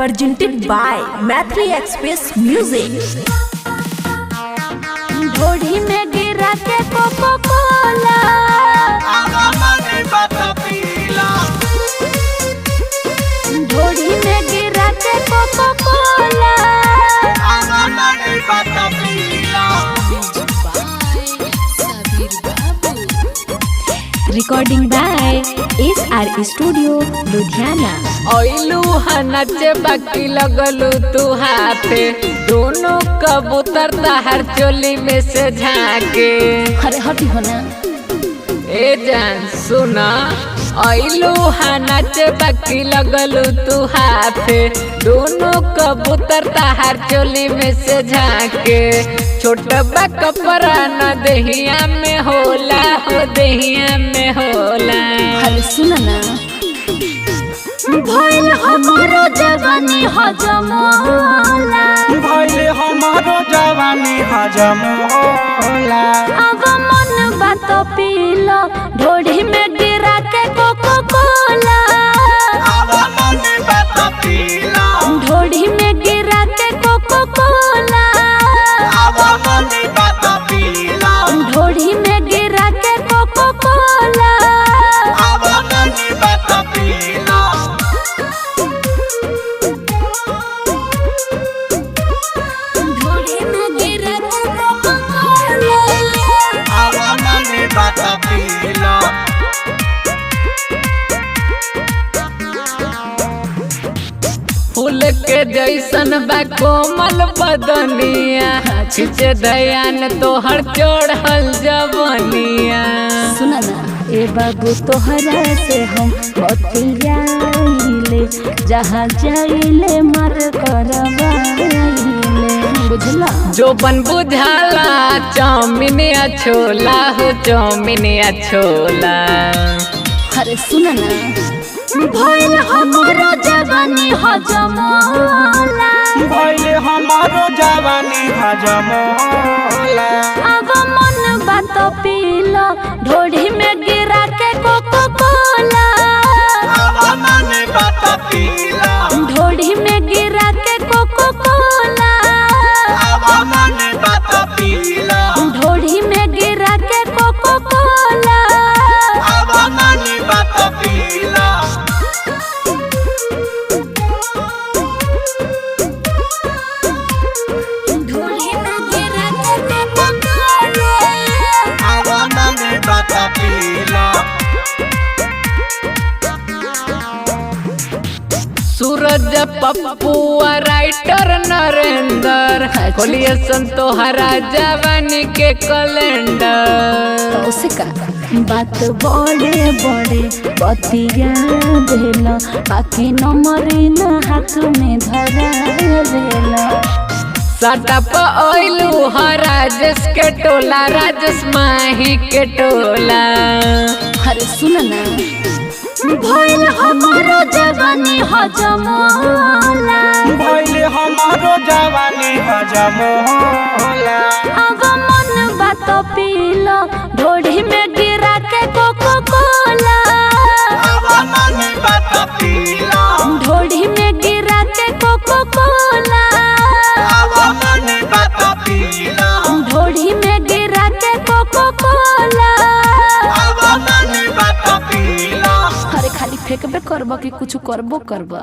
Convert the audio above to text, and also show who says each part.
Speaker 1: presented by Maitri Express Music।
Speaker 2: ढोढ़ी में गिरा के कोको कोला ढोढ़ी में गिरा के coca cola recording by SR studio Ludhiana.
Speaker 3: ओइलू नाचे बाकी लगलू तू हाथे दोनों कबूतर तहर चोली में से झाके।
Speaker 2: अरे हटी हो ना
Speaker 3: ए जान सुना ओइलू नाचे बाकी लगलू तू हाथे दोनों कबूतर तहर चोली में से झाके। छोटबा कपड़ा न दहिया में होला हो दहिया में होला।
Speaker 2: अरे सुना ना भइल हमारो जवानी हजमोला
Speaker 4: भइल हमारो जवानी हजमोला।
Speaker 2: अब मन बात पीलो ढोढ़ी में गिरा के कोको कोला
Speaker 4: अब मन बात पीला
Speaker 2: ढोढ़ी में गिरा के कोको कोला
Speaker 4: अब मन बात पीला
Speaker 2: ढोढ़ी में गिरा के कोको कोला
Speaker 4: अब मन बात पीला
Speaker 2: ढोढ़ी में गिरा के कोको कोला
Speaker 4: अब मन बात पीला।
Speaker 3: फूल के जैसन बा कोमल बदनिया खिंचे दयान तोहर चढ़ल जवनिया।
Speaker 2: सुना ना ए बाबू तोहरा से हम बतियाइले जहाँ जाइले मर करवाइले बुझला।
Speaker 3: जो बन बुझाला चाउमीन या छोला हो चाउमीन या छोला।
Speaker 2: अरे सुना ना भइल हमारो जवानी हजमोला
Speaker 4: भइल हमारो जवानी हजमोला।
Speaker 2: अब मन बात पीलो ढोढ़ी में गिरा के कोको कोला
Speaker 4: अब मन बात पीला
Speaker 2: ढोढ़ी में गिरा के कोको कोला
Speaker 4: अब मन बात पीला
Speaker 2: ढोढ़ी में गिरा के कोको कोला
Speaker 4: अब मन बात पीला।
Speaker 2: ढोढ़ी में गिरा के कोको कोला
Speaker 4: अब मन बात पीला।
Speaker 3: सूरज पप्पुआ राइटर नरेंद्र खोलिए तोहरा जवानी के कैलेंडर।
Speaker 2: उसे का बात बड़े बड़े बतिया देला बाकी नंबरी न हाथ में धरा देला।
Speaker 3: सटप ओइलू राजेश के टोला राजेश माही के टोला।
Speaker 2: अरे सुन ना भइल हमारो जवानी हजमोला
Speaker 4: भइल हमारो जवानी हजमोला।
Speaker 2: अब मन बात पीलो ढोढ़ी में गिरा के कोको कोला
Speaker 4: अब मन बात पीला
Speaker 2: ढोढ़ी में गिरा के कोको कोला
Speaker 4: अब मन बात पीला
Speaker 2: ढोढ़ी में गिरा के कोको कोला।
Speaker 4: अब मन बात पीला।
Speaker 2: अरे खाली फेंकबे करबो कि कुछ करबो करबो।